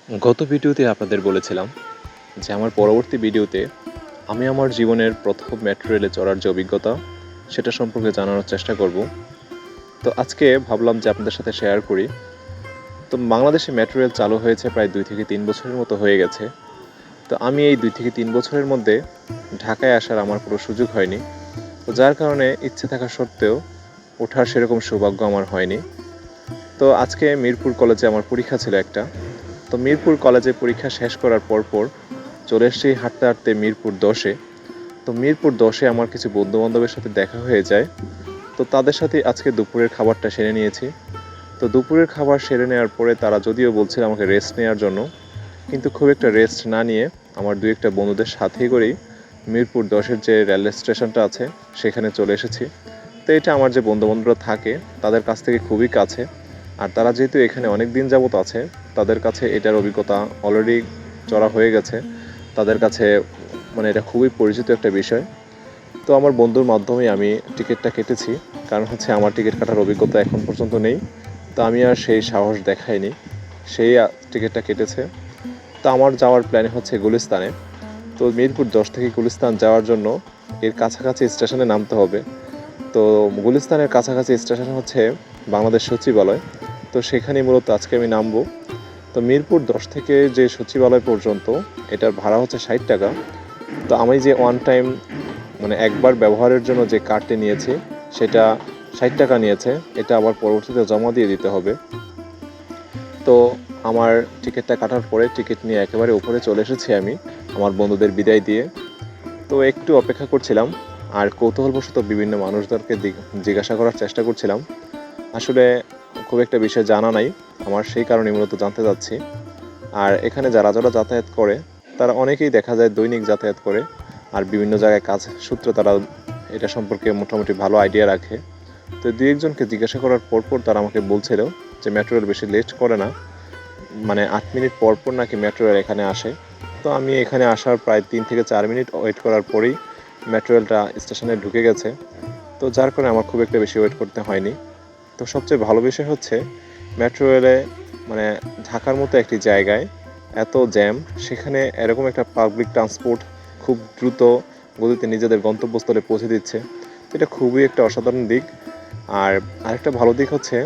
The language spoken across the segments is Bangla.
গত ভিডিওতে আপনাদের বলেছিলাম যে আমার পরবর্তী ভিডিওতে আমি আমার জীবনের প্রথম মেট্রো রেলে চড়ার যে অভিজ্ঞতা সেটা সম্পর্কে জানানোর চেষ্টা করব। তো আজকে ভাবলাম যে আপনাদের সাথে শেয়ার করি। তো বাংলাদেশে মেট্রো রেল চালু হয়েছে প্রায় 2 থেকে 3 বছরের মতো হয়ে গেছে। তো আমি এই 2 থেকে 3 বছরের মধ্যে ঢাকায় আসার আমার কোনো সুযোগ হয়নি। তো যার কারণে ইচ্ছে থাকা সত্ত্বেও ওঠার সেরকম সৌভাগ্য আমার হয়নি। তো আজকে মিরপুর কলেজে আমার পরীক্ষা ছিল একটা। তো মিরপুর কলেজে পরীক্ষা শেষ করার পর চলে এসেছি হাঁটতে হাঁটতে মিরপুর 10-এ। তো মিরপুর 10-এ আমার কিছু বন্ধুবান্ধবের সাথে দেখা হয়ে যায়। তো তাদের সাথে আজকে দুপুরের খাবারটা সেরে নিয়েছি। তো দুপুরের খাবার সেরে নেওয়ার পরে তারা যদিও বলছিল আমাকে রেস্ট নেওয়ার জন্য, কিন্তু খুব একটা রেস্ট না নিয়ে আমার দু একটা বন্ধুদের সাথেই করেই মিরপুর 10-এর যে রেল স্টেশনটা আছে সেখানে চলে এসেছি। তো এটা আমার যে বন্ধুবান্ধবরা থাকে তাদের কাছ থেকে খুবই কাছে। আর তারা যেহেতু এখানে অনেক দিন যাবত আছে, তাদের কাছে এটার অভিজ্ঞতা অলরেডি চড়া হয়ে গেছে। তাদের কাছে মানে এটা খুবই পরিচিত একটা বিষয়। তো আমার বন্ধুর মাধ্যমেই আমি টিকিটটা কেটেছি, কারণ হচ্ছে আমার টিকিট কাটার অভিজ্ঞতা এখন পর্যন্ত নেই। তো আমি আর সেই সাহস দেখাইনি, সেই টিকিটটা কেটেছে। তো আমার যাওয়ার প্ল্যান হচ্ছে গুলিস্তানে। তো মিরপুর 10 থেকে গুলিস্তান যাওয়ার জন্য এর কাছাকাছি স্টেশনে নামতে হবে। তো গুলিস্তানের কাছাকাছি স্টেশন হচ্ছে বাংলাদেশ সচিবালয়। তো সেখানেই মূলত আজকে আমি নামবো। তো মিরপুর 10 থেকে যে সচিবালয় পর্যন্ত এটার ভাড়া হচ্ছে 60 টাকা। তো আমি যে ওয়ান টাইম মানে একবার ব্যবহারের জন্য যে কার্ডটি নিয়েছি সেটা 60 টাকা নিয়েছে। এটা আবার পরবর্তীতে জমা দিয়ে দিতে হবে। তো আমার টিকিটটা কাটার পরে টিকিট নিয়ে একেবারে উপরে চলে এসেছি আমি আমার বন্ধুদের বিদায় দিয়ে। তো একটু অপেক্ষা করছিলাম আর কৌতূহলবশত বিভিন্ন মানুষদেরকে জিজ্ঞাসা করার চেষ্টা করছিলাম। আসলে খুব একটা বিষয় জানা নাই আমার, সেই কারণে মূলত জানতে চাচ্ছি। আর এখানে যারা যারা যাতায়াত করে তারা অনেকেই দেখা যায় দৈনিক যাতায়াত করে, আর বিভিন্ন জায়গায় কাজ সূত্রে তারা এটা সম্পর্কে মোটামুটি ভালো আইডিয়া রাখে। তো দু একজনকে জিজ্ঞাসা করার পর তারা আমাকে বলছিল যে মেট্রো রেল বেশি লেট করে না, মানে 8 মিনিট পর নাকি মেট্রো রেল এখানে আসে। তো আমি এখানে আসার প্রায় 3 থেকে 4 মিনিট ওয়েট করার পরেই মেট্রো রেলটা স্টেশনে ঢুকে গেছে। তো যার কারণে আমার খুব একটা বেশি ওয়েট করতে হয়নি। তো সবচেয়ে ভালো বিষয় হচ্ছে মেট্রো রেলে মানে ঢাকার মতো একটি জায়গায় এত জ্যাম, সেখানে এরকম একটা পাবলিক ট্রান্সপোর্ট খুব দ্রুত গতিতে নিজেদের গন্তব্যস্থলে পৌঁছে দিচ্ছে। এটা খুবই একটা অসাধারণ দিক। আর আরেকটা ভালো দিক হচ্ছে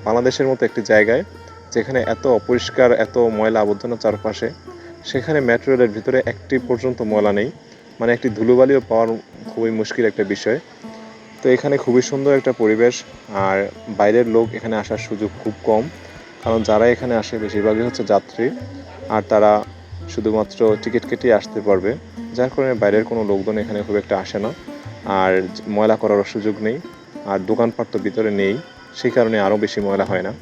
বাংলাদেশের মতো একটি জায়গায় যেখানে এত অপরিষ্কার, এত ময়লা আবর্জনা চারপাশে, সেখানে মেট্রো রেলের ভিতরে একটি পর্যন্ত ময়লা নেই। মানে একটি ধুলোবালিও পাওয়ার খুবই মুশকিল একটা বিষয়। তো এখানে খুবই সুন্দর একটা পরিবেশ। আর বাইরের লোক এখানে আসার সুযোগ খুব কম, কারণ যারা এখানে আসে বেশিরভাগই হচ্ছে যাত্রী, আর তারা শুধুমাত্র টিকিট কেটেই আসতে পারবে। যার কারণে বাইরের কোনো লোকজন এখানে খুব একটা আসে না, আর ময়লা করারও সুযোগ নেই। আর দোকানপাট তো ভিতরে নেই, সেই কারণে আরও বেশি ময়লা হয় না।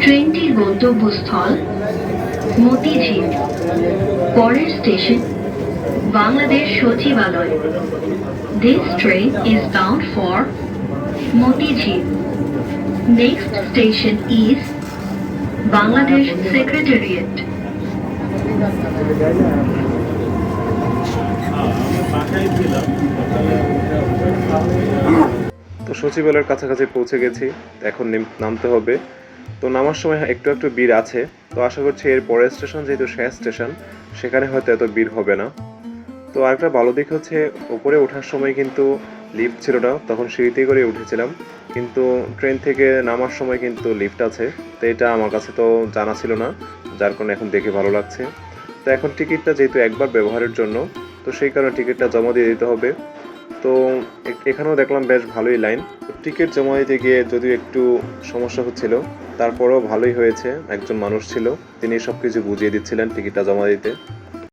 ট্রেনটির গন্তব্যস্থল মতিঝিল। পরের স্টেশন বাংলাদেশ সচিবালয়। This train is bound for Motijheel. Next station is Bangladesh Secretariat. তো সচিবালয়ের কাছাকাছি পৌঁছে গেছি, এখন নামতে হবে। তো নামার সময় একটু একটু ভিড় আছে। তো আশা করছি এর পরের স্টেশন যেহেতু শেষ স্টেশন, সেখানে হয়তো এত ভিড় হবে না। তো আরেকটা ভালো দিক হচ্ছে উপরে ওঠার সময় কিন্তু লিফট ছিল না, তখন সিঁড়িতে করে উঠেছিলাম। কিন্তু ট্রেন থেকে নামার সময় কিন্তু লিফট আছে। তো এটা আমার কাছে তো জানা ছিল না, যার কারণে এখন দেখে ভালো লাগছে। তো এখন টিকিটটা যেহেতু একবার ব্যবহারের জন্য, তো সেই কারণে টিকিটটা জমা দিয়ে দিতে হবে। তো এখানেও দেখলাম বেশ ভালোই লাইন। টিকিট জমা দিতে গিয়ে যদিও একটু সমস্যা হচ্ছিল, তারপরেও ভালোই হয়েছে। একজন মানুষ ছিল, তিনি সব কিছু বুঝিয়ে দিচ্ছিলেন টিকিটটা জমা দিতে।